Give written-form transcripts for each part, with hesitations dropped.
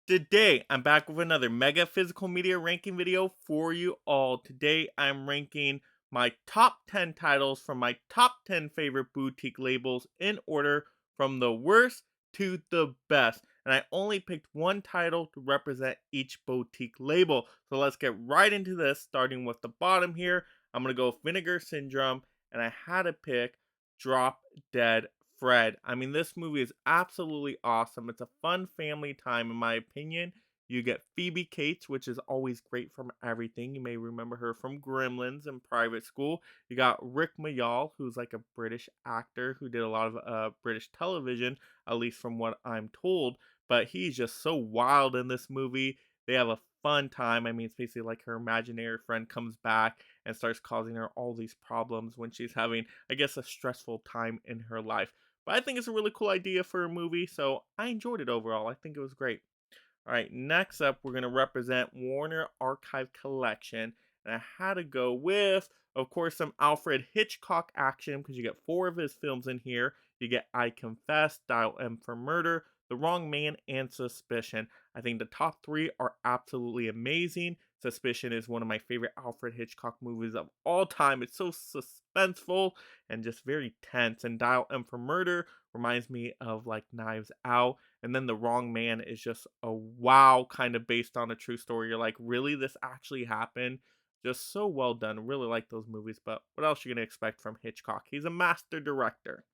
Today, I'm back with another mega physical media ranking video for you all. Today, I'm ranking my top 10 titles from my top 10 favorite boutique labels in order from the worst to the best. And I only picked one title to represent each boutique label. So let's get right into this, starting with the bottom here. I'm going to go Vinegar Syndrome, and I had to pick Drop Dead Fred. I mean, this movie is absolutely awesome. It's a fun family time, in my opinion. You get Phoebe Cates, which is always great from everything. You may remember her from Gremlins in private school. You got Rick Mayall, who's like a British actor who did a lot of British television, at least from what I'm told. But he's just so wild in this movie. They have a fun time. I mean, it's basically like her imaginary friend comes back and starts causing her all these problems when she's having, I guess, a stressful time in her life. But I think it's a really cool idea for a movie, so I enjoyed it overall. I think it was great. All right, next up, we're going to represent Warner Archive Collection. And I had to go with, of course, some Alfred Hitchcock action because you get four of his films in here. You get I Confess, Dial M for Murder, The Wrong Man, and Suspicion. I think the top three are absolutely amazing. Suspicion is one of my favorite Alfred Hitchcock movies of all time. It's so suspenseful and just very tense. And Dial M for Murder reminds me of like Knives Out. And then The Wrong Man is just a wow, kind of based on a true story. You're like, really? This actually happened? Just so well done. Really like those movies. But what else are you going to expect from Hitchcock? He's a master director.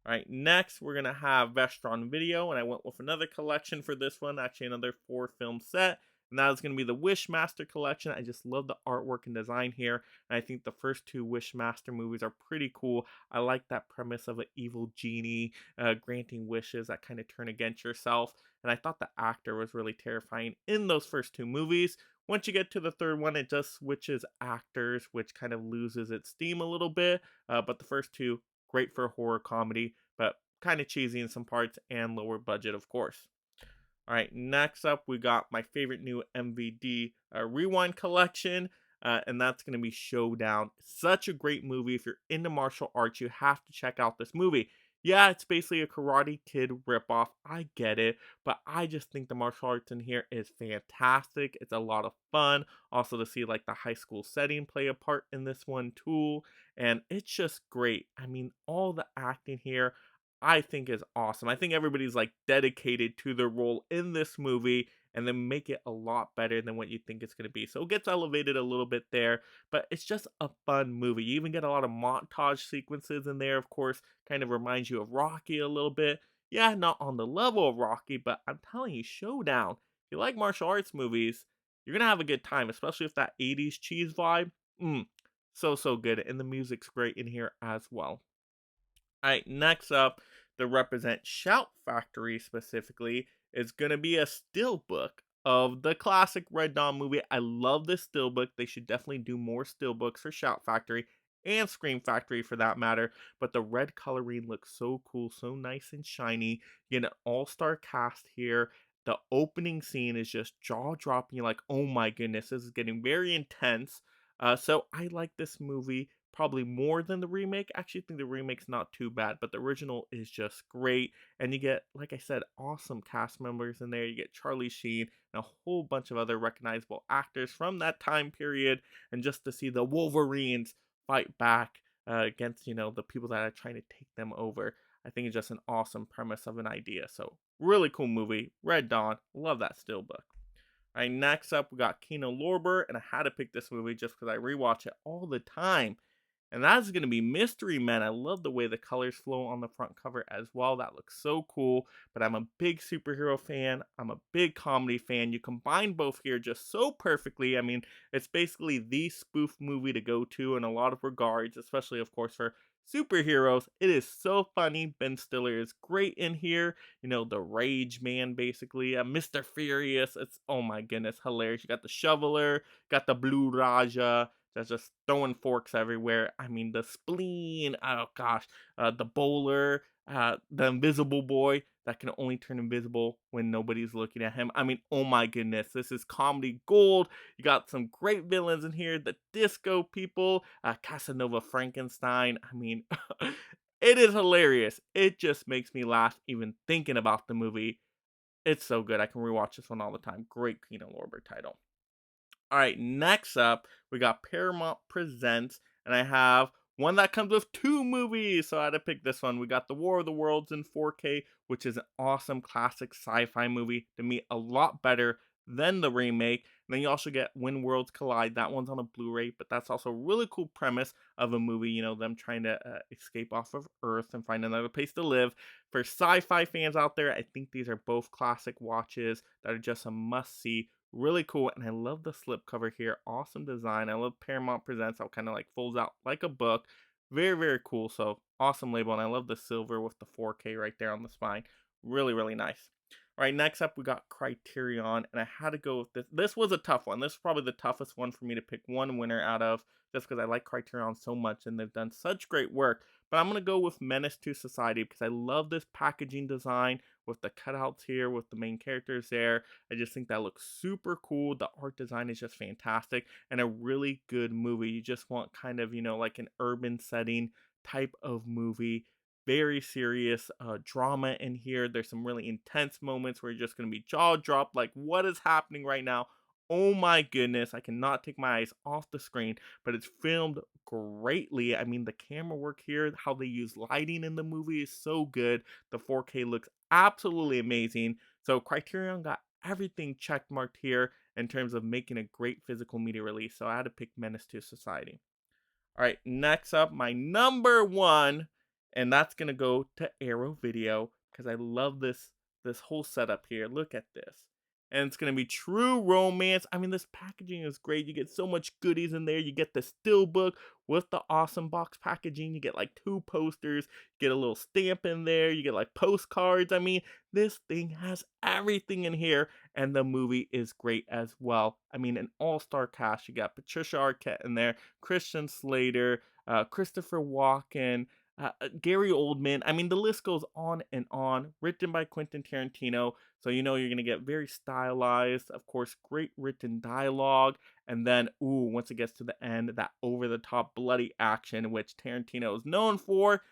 All right, next we're going to have Vestron Video. And I went with another collection for this one. Actually, another 4-film set. And that is going to be the Wishmaster collection. I just love the artwork and design here. And I think the first two Wishmaster movies are pretty cool. I like that premise of an evil genie granting wishes that kind of turn against yourself. And I thought the actor was really terrifying in those first two movies. Once you get to the third one, it just switches actors, which kind of loses its steam a little bit. But the first two, great for horror comedy, but kind of cheesy in some parts and lower budget, of course. All right, next up, we got my favorite new MVD Rewind collection, and that's going to be Showdown. Such a great movie. If you're into martial arts, you have to check out this movie. Yeah, it's basically a Karate Kid ripoff. I get it, but I just think the martial arts in here is fantastic. It's a lot of fun. Also, to see like the high school setting play a part in this one too, and it's just great. I mean, all the acting here I think is awesome. I think everybody's like dedicated to their role in this movie and then make it a lot better than what you think it's going to be. So it gets elevated a little bit there, but it's just a fun movie. You even get a lot of montage sequences in there, of course, kind of reminds you of Rocky a little bit. Yeah, not on the level of Rocky, but I'm telling you, Showdown. If you like martial arts movies, you're going to have a good time, especially if that 80s cheese vibe. So good. And the music's great in here as well. All right, next up, to represent Shout Factory specifically, is going to be a steelbook of the classic Red Dawn movie. I love this steelbook. They should definitely do more steelbooks for Shout Factory and Scream Factory for that matter. But the red coloring looks so cool, so nice and shiny. You get an all-star cast here. The opening scene is just jaw-dropping. You're like, oh my goodness, this is getting very intense. So I like this movie probably more than the remake. I actually think the remake's not too bad, but the original is just great. And you get, like I said, awesome cast members in there. You get Charlie Sheen and a whole bunch of other recognizable actors from that time period. And just to see the Wolverines fight back against, the people that are trying to take them over, I think it's just an awesome premise of an idea. So, really cool movie. Red Dawn. Love that steelbook. All right, next up, we got Kino Lorber, and I had to pick this movie just because I rewatch it all the time. And that's going to be Mystery Men. I love the way the colors flow on the front cover as well. That looks so cool. But I'm a big superhero fan. I'm a big comedy fan. You combine both here just so perfectly. I mean, it's basically the spoof movie to go to in a lot of regards, especially, of course, for superheroes. It is so funny. Ben Stiller is great in here. The Rage Man, basically. Mr. Furious. It's, oh my goodness, hilarious. You got the Shoveler, got the Blue Raja that's just throwing forks everywhere. I mean, the spleen, oh gosh, the bowler, the invisible boy that can only turn invisible when nobody's looking at him. I mean, oh my goodness, this is comedy gold. You got some great villains in here, the disco people, Casanova Frankenstein. I mean, it is hilarious. It just makes me laugh even thinking about the movie. It's so good. I can rewatch this one all the time. Great Kino Lorber title. All right, next up, we got Paramount Presents, and I have one that comes with two movies, so I had to pick this one. We got The War of the Worlds in 4K, which is an awesome classic sci-fi movie to me, a lot better than the remake. And then you also get When Worlds Collide. That one's on a Blu-ray, but that's also a really cool premise of a movie, you know, them trying to escape off of Earth and find another place to live. For sci-fi fans out there, I think these are both classic watches that are just a must-see. Really cool, and I love the slipcover here. Awesome design. I love Paramount Presents. How kind of like folds out like a book. Very, very cool. So awesome label, and I love the silver with the 4K right there on the spine. Really, really nice. All right, next up we got Criterion, and I had to go with this. This was a tough one. This is probably the toughest one for me to pick one winner out of, just because I like Criterion so much and they've done such great work. But I'm going to go with Menace to Society because I love this packaging design with the cutouts here, with the main characters there. I just think that looks super cool. The art design is just fantastic and a really good movie. You just want kind of, you know, like an urban setting type of movie. Very serious drama in here. There's some really intense moments where you're just going to be jaw dropped like, what is happening right now? Oh my goodness, I cannot take my eyes off the screen, but it's filmed greatly. I mean, the camera work here, how they use lighting in the movie is so good. The 4K looks absolutely amazing. So Criterion got everything check marked here in terms of making a great physical media release. So I had to pick Menace to Society. All right, next up, my number one, and that's gonna go to Arrow Video because I love this whole setup here. Look at this. And it's gonna be True Romance. I mean, this packaging is great. You get so much goodies in there. You get the steelbook with the awesome box packaging. You get like 2 posters, get a little stamp in there, you get like postcards. I mean, this thing has everything in here, and the movie is great as well. I mean, an all-star cast. You got Patricia Arquette in there, Christian Slater, Christopher Walken, Gary Oldman. I mean, the list goes on and on. Written by Quentin Tarantino, so you know you're gonna get very stylized. Of course, great written dialogue, and then once it gets to the end, that over-the-top bloody action, which Tarantino is known for.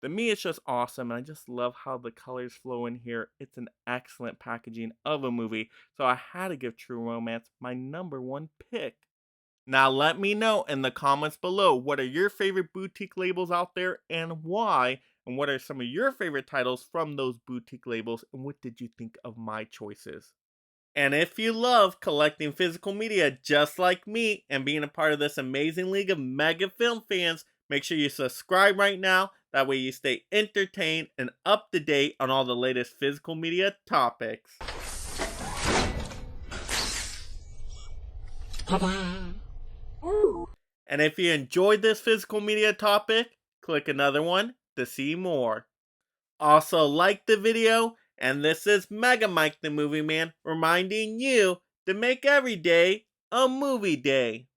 To me, it's just awesome, and I just love how the colors flow in here. It's an excellent packaging of a movie, so I had to give True Romance my number one pick. Now let me know in the comments below, what are your favorite boutique labels out there and why? And what are some of your favorite titles from those boutique labels? And what did you think of my choices? And if you love collecting physical media just like me and being a part of this amazing league of mega film fans, make sure you subscribe right now. That way you stay entertained and up to date on all the latest physical media topics. And if you enjoyed this physical media topic, click another one to see more. Also like the video, and this is Mega Mike the Movie Man reminding you to make every day a movie day.